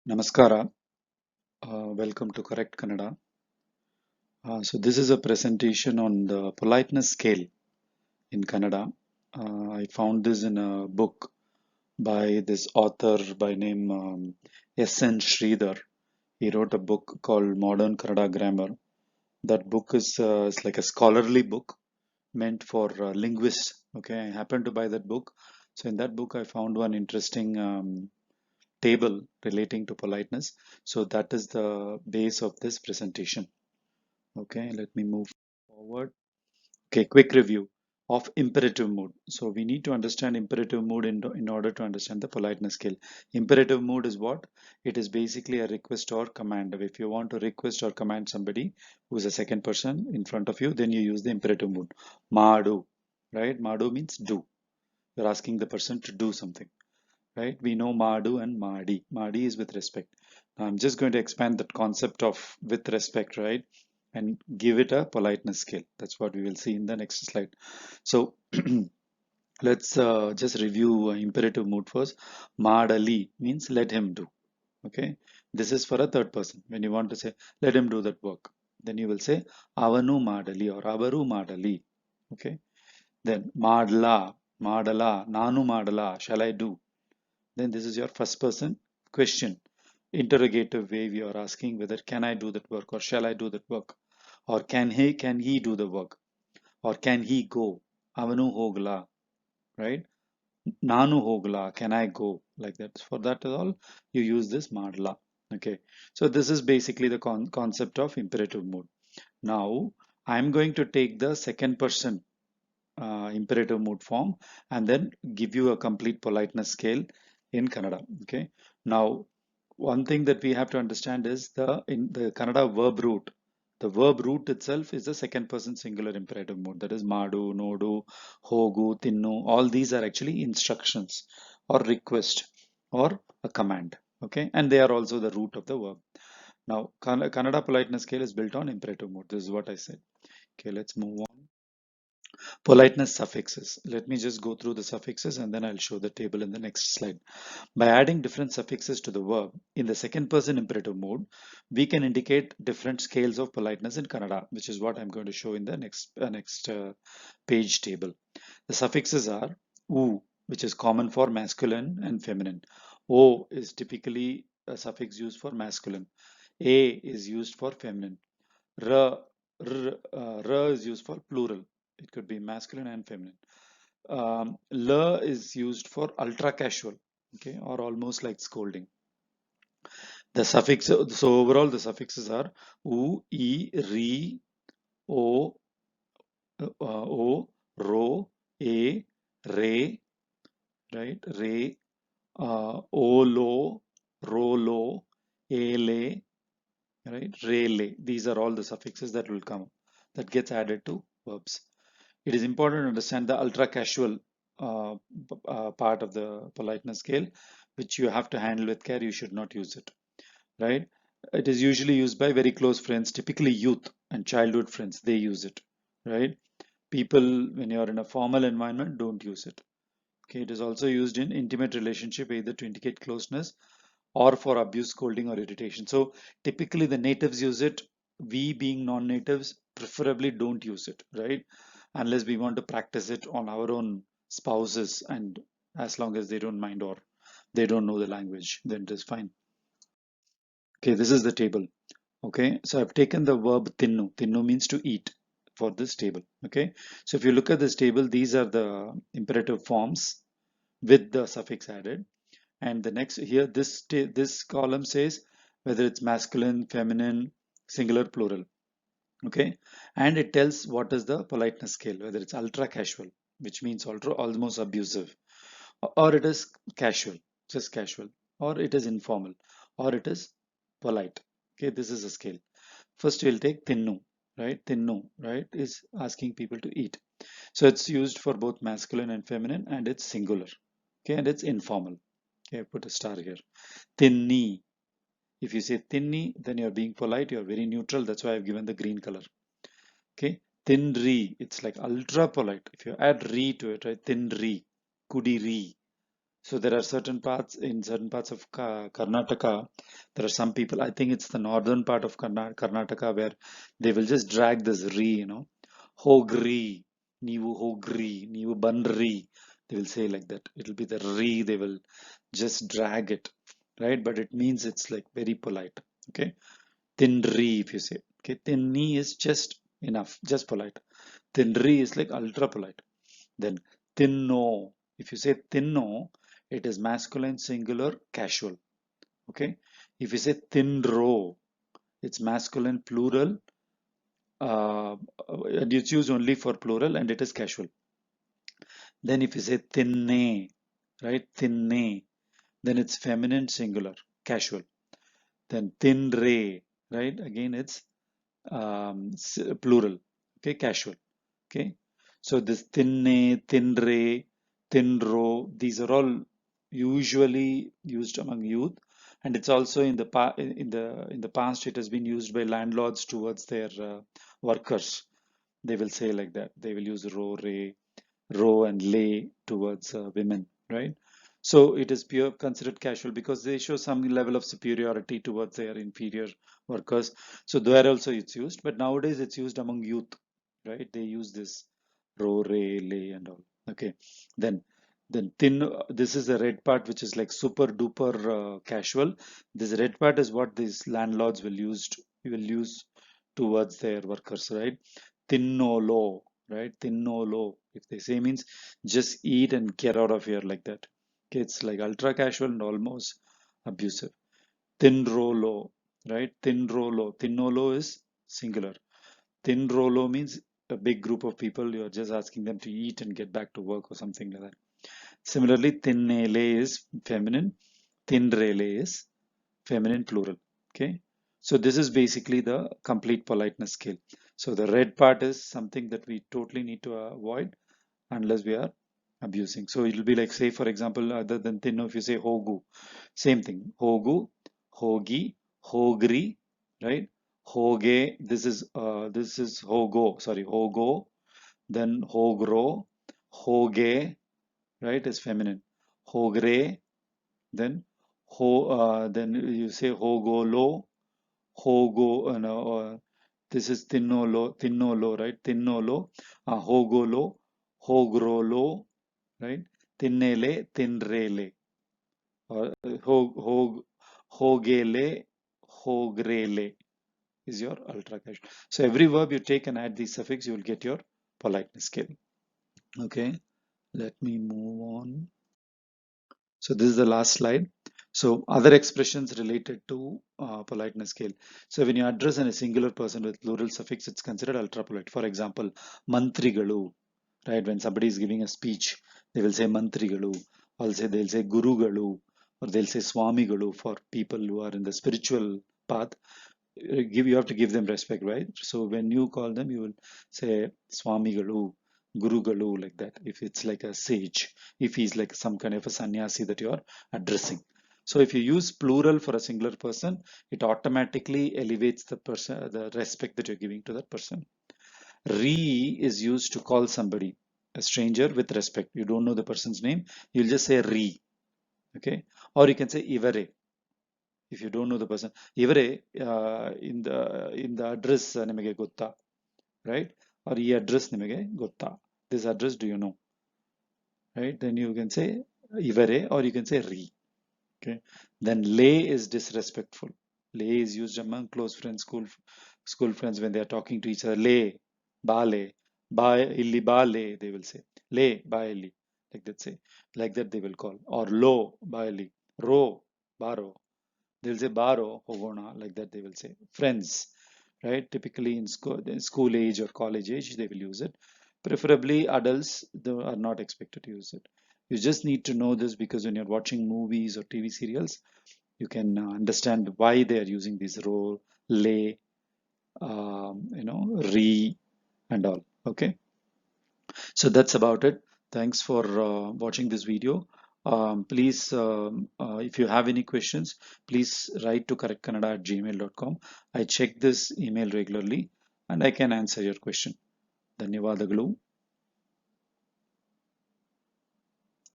Namaskara. Welcome to Correct Kannada. So this is a presentation on the politeness scale in Kannada. I found this in a book by this author by name S.N. Sridhar. He wrote a book called Modern Kannada Grammar. That book is like a scholarly book meant for linguists. Okay, I happened to buy that book. So in that book, I found one interesting table relating to politeness. So that is the base of this presentation. Okay, let me move forward. Okay, quick review of imperative mood. So we need to understand imperative mood in order to understand the politeness scale. Imperative mood is what? It is basically a request or command. If you want to request or command somebody who is a second person in front of you, then you use the imperative mood. Madu, right? Madu means do. You're asking the person to do something, right? We know Madu and Madi. Madi is with respect. Now, I'm just going to expand that concept of with respect, right? And give it a politeness scale. That's what we will see in the next slide. So let's just review imperative mood first. Madali means let him do. Okay. This is for a third person. When you want to say let him do that work, then you will say avanu madali or avaru madali. Okay. Then madla, madala, nanu madala, shall I do? Then this is your first person question. Interrogative way we are asking whether can I do that work or shall I do that work? Or can he do the work? Or can he go? Avanu hogla, right? Nanu hogla, can I go? Like that. For that all, you use this madla. Okay. So this is basically the concept of imperative mood. Now, I'm going to take the second person imperative mood form and then give you a complete politeness scale in Kannada. Okay. Now, one thing that we have to understand is in the Kannada verb root. The verb root itself is the second person singular imperative mode. That is Madu, Nodu, Hogu, Tinnu. All these are actually instructions or request or a command. Okay. And they are also the root of the verb. Now, Kannada politeness scale is built on imperative mode. This is what I said. Okay. Let's move on. Politeness suffixes. Let me just go through the suffixes and then I'll show the table in the next slide. By adding different suffixes to the verb in the second person imperative mode, we can indicate different scales of politeness in Kannada, which is what I'm going to show in the next page table. The suffixes are u, which is common for masculine and feminine. O is typically a suffix used for masculine. A is used for feminine. R, r is used for plural. It could be masculine and feminine. L is used for ultra casual, okay, or almost like scolding. The suffix, so overall the suffixes are u, e, re, o, ro, e, re, right, re, olo, rolo, ele, right, rele. These are all the suffixes that will come, that gets added to verbs. It is important to understand the ultra casual part of the politeness scale, which you have to handle with care. You should not use it, right? It is usually used by very close friends, typically youth and childhood friends. They use it, right? People, when you're in a formal environment, don't use it. Okay, it is also used in intimate relationship, either to indicate closeness or for abuse, scolding, or irritation. So typically the natives use it. We being non-natives preferably don't use it, right? Unless we want to practice it on our own spouses, and as long as they don't mind or they don't know the language, then it is fine. Okay, this is the table. Okay, so I've taken the verb tinnu. Tinnu means to eat for this table. Okay, so if you look at this table, these are the imperative forms with the suffix added. And the next here, this column says whether it's masculine, feminine, singular, plural. Okay, and it tells what is the politeness scale, whether it's ultra casual, which means almost abusive, or it is casual, just casual, or it is informal, or it is polite. Okay, this is a scale. First, we'll take Tinnu, right? Tinnu, right, is asking people to eat. So it's used for both masculine and feminine, and it's singular. Okay, and it's informal. Okay, put a star here. Tinni. If you say tinni, then you're being polite, you're very neutral. That's why I've given the green color. Okay, tinri. It's like ultra polite. If you add re to it, right? Tinri, kudiri. So there are certain parts of Karnataka There are some people, I think it's the northern part of Karnataka, where they will just drag this re, hogri, ನೀವು hogri, ನೀವು banri. They will say like that. It will be the re, they will just drag it, right? But it means it's like very polite, okay? Tinri, if you say, okay? Tinni is just enough, just polite. Tinri is like ultra polite. Then tinno, if you say tinno, it is masculine, singular, casual, okay? If you say tinro, it's masculine, plural, and it's used only for plural and it is casual. Then if you say thinne, right, thinne, then it's feminine, singular, casual. Then thinre, right, again it's plural, okay, casual, okay. So this thinne, thinre, thinro, these are all usually used among youth, and it's also in the past it has been used by landlords towards their workers. They will say like that. They will use ro and lay towards women, right? So it is pure considered casual because they show some level of superiority towards their inferior workers. So there also it's used, but nowadays it's used among youth, right? They use this ro, re, lay, and all. Okay, then thin. This is the red part, which is like super duper casual. This red part is what these landlords will use towards their workers, right? Tinnolo, right? Tinnolo, if they say, means just eat and get out of here, like that. Okay, it's like ultra casual and almost abusive. Tinrolo, right? Tinrolo. Tinnolo is singular. Tinrolo means a big group of people. You're just asking them to eat and get back to work or something like that. Similarly, tinnele is feminine. Tinrele is feminine, plural. Okay, so this is basically the complete politeness scale. So the red part is something that we totally need to avoid unless we are abusing. So it will be like, say for example, other than thin, if you say hogu, same thing. Hogu, hogi, hogri, right? Hoge, this is hogo, sorry, hogo, then hogro, hoge, right, is feminine. Hogre, then then you say hogolo, hogo, no, this is tinnolo, right? Tinnolo, hogolo, hogrolo, right? Tinnele, tinrele, or hogele, hogrele is your ultra casual. So every verb you take and add the suffix, you will get your politeness scale. Okay, let me move on. So this is the last slide. So other expressions related to politeness scale. So when you address a singular person with plural suffix, it's considered ultra polite. For example, mantrigalu, right? When somebody is giving a speech, they will say mantrigalu, or they'll say gurugalu, or they'll say swamigalu for people who are in the spiritual path. You have to give them respect, right? So when you call them, you will say swamigalu, gurugalu, like that. If it's like a sage, if he's like some kind of a sannyasi that you are addressing. So if you use plural for a singular person, it automatically elevates the person, the respect that you're giving to that person. Re is used to call somebody, a stranger, with respect. You don't know the person's name, you'll just say re, okay? Or you can say ivare if you don't know the person. Ivare, in the address ನಿಮಗೆ ಗೊತ್ತಾ, right? Or ಈ address ನಿಮಗೆ ಗೊತ್ತಾ, this address do you know, right? Then you can say ivare, or you can say re. Okay, then lay is disrespectful. Lay is used among close friends, school friends, when they are talking to each other. Lay, bale, ba illi bale, they will say. Lay, ba illi, like that, say, like that they will call. Or lo, ba illi, ro, baro, they'll say baro hogona, like that they will say. Friends, right? Typically in school age or college age, they will use it. Preferably adults, they are not expected to use it. You just need to know this, because when you're watching movies or TV serials, you can understand why they are using this role, lay, re, and all. Okay, so that's about it. Thanks for watching this video. Please, if you have any questions, please write to correctcanada@gmail.com. I check this email regularly and I can answer your question. ಧನ್ಯವಾದಗಳು.